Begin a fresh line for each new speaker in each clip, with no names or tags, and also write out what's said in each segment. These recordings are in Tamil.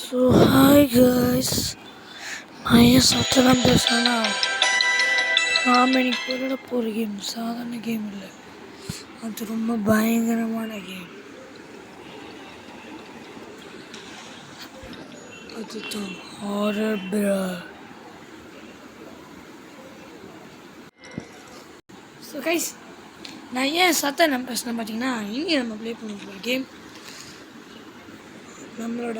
So hi guys, நான் ஏன் சத்தெல்லாம் பேசுகிறேன்னா நாம் இன்னைக்கு விளையாட போகிற கேம் சாதாரண கேம் இல்லை, அது ரொம்ப பயங்கரமான கேம். அதுதான் ஹாரர் ப்ரோ. ஸோ கைஸ், நான் ஏன் சத்தம் பேசுகிறேன் பார்த்தீங்கன்னா, இங்கே நம்ம ப்ளே பண்ண போகிற கேம் நம்மளோட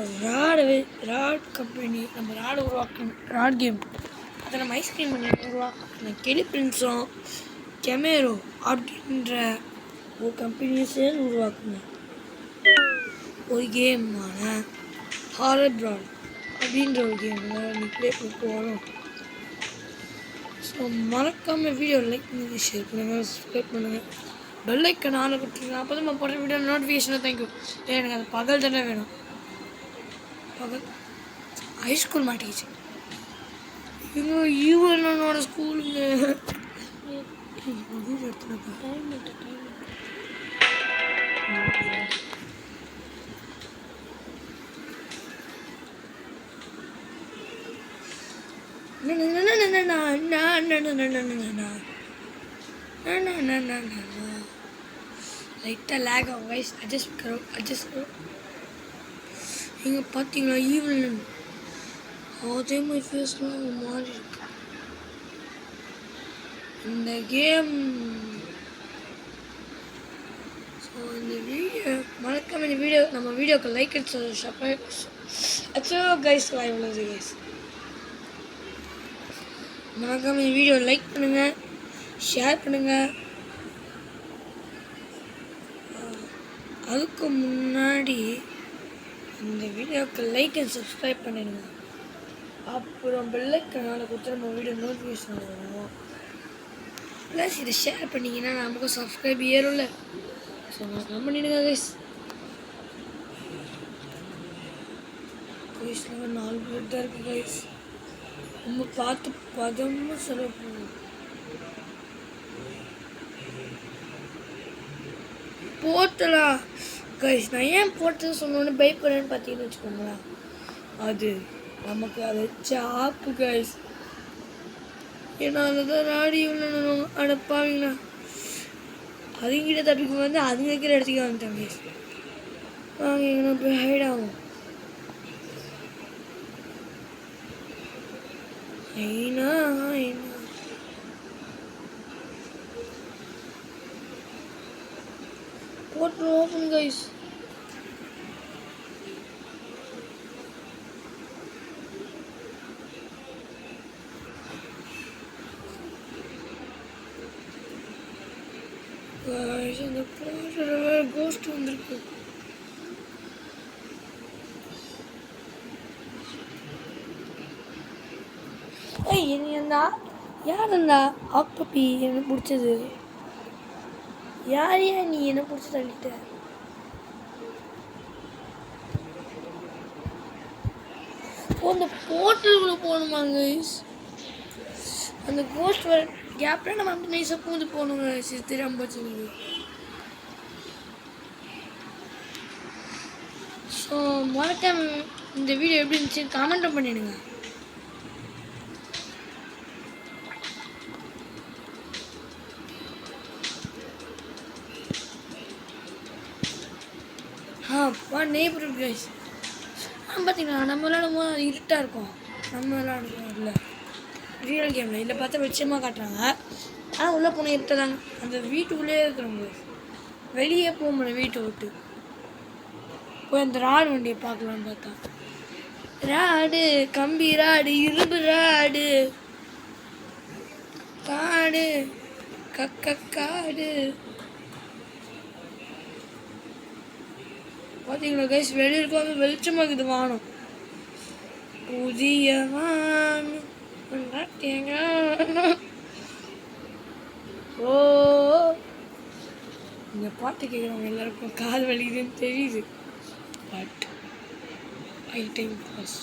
ராட் கம்பெனி, நம்ம ராட் உருவாக்கின ராட் கேம், அதை நம்ம ஐஸ்கிரீம் பண்ணி உருவாக்கின கெலி பிரின்ஸும் கெமேரோ அப்படின்ற ஒரு கம்பெனியை சேர்ந்து உருவாக்குன ஒரு கேமான ஹாரர் ப்ராட் அப்படின்ற ஒரு கேமில் நீ ப்ளே பண்ண போகணும். ஸோ மறக்காமல் வீடியோ லைக் பண்ணி ஷேர் பண்ணுங்கள், சப்ஸ்கிரைப் பண்ணுங்கள், பெல் ஐக்கன் ஆன் கொடுத்துருங்க. அப்போ தான் நம்ம போடுற வீடியோ நோட்டிஃபிகேஷனாக தேங்க்யூ. எனக்கு அது பகல் தானே வேணும். பகல் ஹைஸ்கூல் மாட்டிக்கிச்சு இவங்க ஈவனோட ஸ்கூலுங்க. லைட்டாக லேக் ஆகும் கைஸ், அட்ஜஸ்ட் இங்கே பார்த்தீங்களா ஈவன் அதே மாதிரி ஃபேஸ்லாம் மாறி இருக்கு. இந்த கேம் ஸோ இந்த வீடியோ மறக்காம இந்த வீடியோ நம்ம வீடியோக்கு லைக் அடிச்சு அச்சோ கைஸ் உள்ளது கைஸ், மறக்காம இந்த வீடியோ லைக் பண்ணுங்கள், ஷேர் பண்ணுங்கள். அதுக்கு முன்னாடி இந்த வீடியோக்கு லைக் அண்ட் சப்ஸ்கிரைப் பண்ணிடுங்க. அப்புறம் பெல்லைக்கனால கொடுத்து நம்ம வீடியோ நோட்டிஃபிகேஷன் வரும். ப்ளஸ் இதை ஷேர் பண்ணிங்கன்னா நமக்கு சப்ஸ்கிரைப் ஏறும்ல. ஸோ நம்ம பண்ணிடுங்க கைஸ். கைஸில் 4 பேர் தான் இருக்குது கைஸ். நம்ம பார்த்து பதமாக செலவு பண்ணுவோம். போட்டலா கைஸ், நான் ஏன் போட்டது சொன்னோன்னு பயப்படுறேன்னு பார்த்தீங்கன்னு வச்சுக்கோங்களேன், அது நமக்கு அது சாப்பு கைஸ். ஏன்னா அதை தான் ராடி இவ்வளோ அடப்பாவீங்களா, அதுங்கிட்ட தப்பிக்கு வந்து அதுங்க கீழே இடத்துக்கு வந்துட்டாங்க கைஸ். வாங்க எங்கன்னா போய் ஹைட் ஆகும். ஐனா போட்டு ஓப்பன் கைஸ். அந்த போடுற கோஸ்ட் வந்திருக்கு. என்ன யார் இருந்தா ஆப்பப்பி என்ன பிடிச்சது? யார் நீ என்ன பிடிச்சி தள்ளிட்ட? அந்த போர்ட்டலுக்குள்ள போகணுமாங்க கைஸ்? அந்த கோஸ்ட் வர கேப்பில் நம்ம அப்படி நைஸாக பூந்து போகணுங்க கைஸ். தெரியாமல் போச்சு. ஸோ மறக்காம இந்த வீடியோ எப்படி இருந்துச்சு கமெண்ட்டும் பண்ணிடுங்க. நெய்பர் கைஸ் பார்த்தீங்கன்னா நம்ம விளையாடும் போது அது இருட்டாக இருக்கும். நம்ம விளையாடுவோம் இல்லை ரியல் கேமில் இல்லை பார்த்தா வெளிச்சமாக காட்டுறாங்க, ஆனால் உள்ளே போனால் இருட்டதாங்க. அந்த வீட்டுக்குள்ளே இருக்கிறவங்க வெளியே போக முடியல. வீட்டை விட்டு போய் அந்த ராடு வண்டியை பார்க்கலான்னு பார்த்தா ராடு கம்பி ராடு இரும்பு ராடு காடு காடு பார்த்தீங்களா கைஸ், வெளியே இருக்காங்க வெளிச்சமாக இருக்குது வானம். புதிய வானம் ஓ இந்த பாட்டு கேட்குறவங்க எல்லாருக்கும் கால் வலிக்குதுன்னு தெரியுது. But I time pass.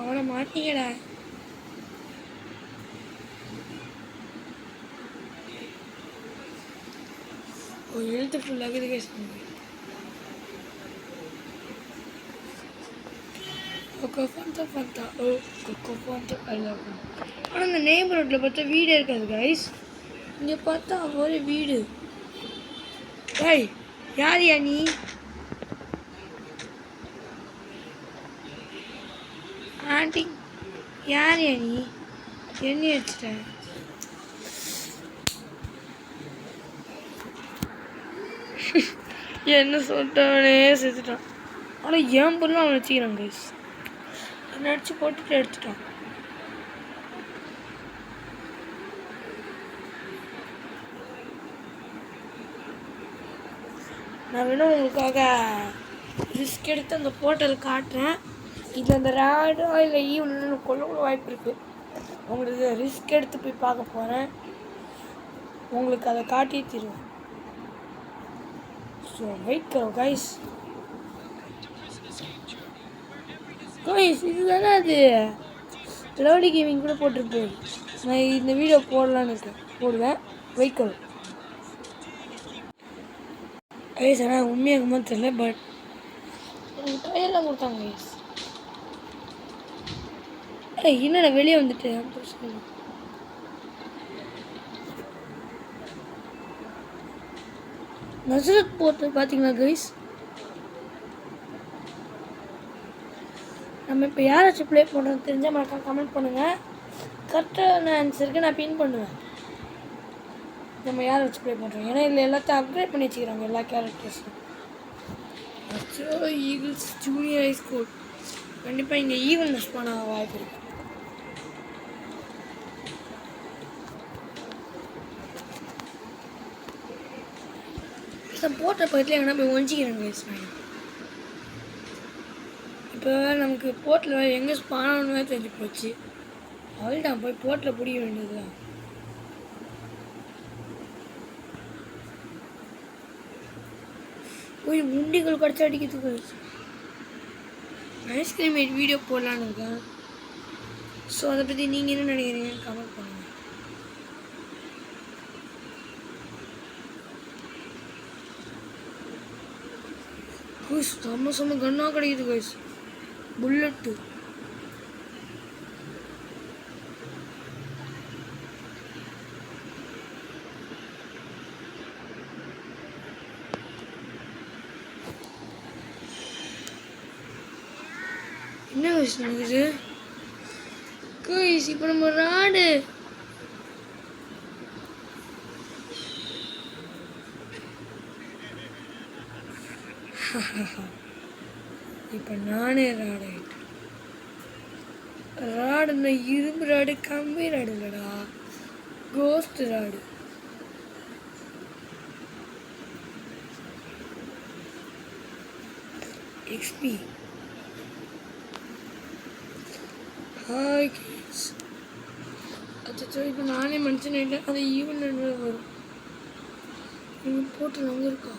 அவனை மாட்டீங்கடா. எழுத்து ஃபுல்லாக கைஸ். கொக்கோ ஃபந்தா ஃபந்தா ஓ கொக்கோ ஃபந்தா எல்லாம். ஆனால் இந்த நெய்பர்ஹுட்டில் பார்த்தா வீடே இருக்காது கைஸ். இங்கே பார்த்தா ஒரு வீடு. ஏய் யார் யா நீ? ஆண்டி யார் யா நீ? என்ன வச்சுட்ட? என்ன சொல்லிட்டவனே செத்துட்டான். ஆனால் ஏன் பொருளும் அவன் வச்சுக்கிறான் கைஸ். என்ன அடிச்சு போட்டுட்டு எடுத்துட்டான். நான் வேணும் உங்களுக்காக ரிஸ்க் எடுத்து அந்த போர்ட்டல் காட்டுறேன். இதில் அந்த ராடோ இல்லை ஈவன் கொள்ள கூட வாய்ப்பு இருக்குது. உங்களுக்கு ரிஸ்க் எடுத்து போய் பார்க்க போகிறேன். உங்களுக்கு அதை காட்டி தருவேன். ஸோ வெயிட் கரோ கைஸ். கைஸ் இதுதானே அது லவ்லி கேமிங் கூட போட்டிருப்பேன். நான் இந்த வீடியோ போடலான்னு இருக்கேன். போடுவேன். வெயிட் கரோ கைஸ். ஆனால் உண்மையாகுமா தெரியல. பட் எனக்கு ட்ரையெல்லாம் கொடுத்தாங்க கைஸ். என்னடா வெளியே வந்துட்டேன். நஸ்ரத் போட்டு பார்த்தீங்களா கைஸ்? நம்ம இப்போ யாராச்சும் ப்ளே பண்ணுறது தெரிஞ்சால் மறக்காம கமெண்ட் பண்ணுங்கள். கரெக்டான ஆன்சருக்கு நான் பின் பண்ணுவேன். நம்ம யாரை வச்சு ப்ளே பண்ணுறோம். ஏன்னா இதில் எல்லாத்தையும் அப்கிரேட் பண்ணி வச்சுக்கிறாங்க எல்லா கேரக்டர்ஸும். Eagles junior high school. கண்டிப்பாக இங்கே ஈவன் மிஸ் பண்ண வாய்ப்பு இருக்குது. போட்ட பக்கத்தில் எங்கன்னா போய் ஒழிச்சிக்கிறேன் கைஸ். இப்போ நமக்கு போட்டில் எங்கே ஸ்பானே தெரிஞ்சு போச்சு. அவள்தான் போய் போட்டில் பிடிக்க வேண்டியது தான். போய் முண்டிகள் கடிச்சு அடிக்கிறதுக்கு ஐஸ்கிரீம் வீடியோ போடலான்னு இருக்கேன். ஸோ அதை பற்றி நீங்கள் என்ன நினைக்கிறீங்க கமெண்ட் பண்ணுங்கள். கைஸ் செம்ம கன்னாக கிடைக்குது கைஸ். புல்லட்டு என்ன கைஸ் நடக்குது கைஸ்? இப்போ நம்ம ராடு இப்போ நானே ராடு ஆகிட்டேன். ராடுன்னா இரும்பு ராடு, கம்பி ராடு இல்லைடா, கோஸ்ட் ராடு. எக்ஸ்பி ஹாய் கிட்ஸ். அச்சோ இப்போ நானே மனுஷன் ஆகிட்டேன். அது ஈவன் வரும். நீங்கள் போட்டு அங்கே இருக்கா?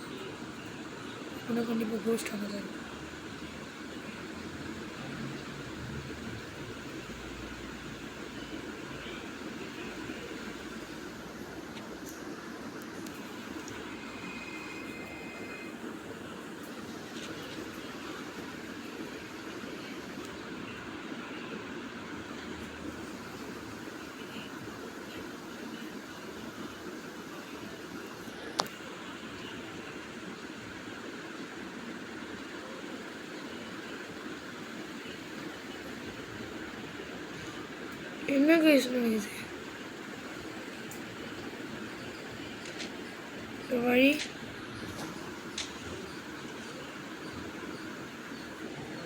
ஆனால் கண்டிப்பாக கோஸ்ட் அங்கே தான் இருக்கும். என்ன கைஸ் நடக்குது? வழி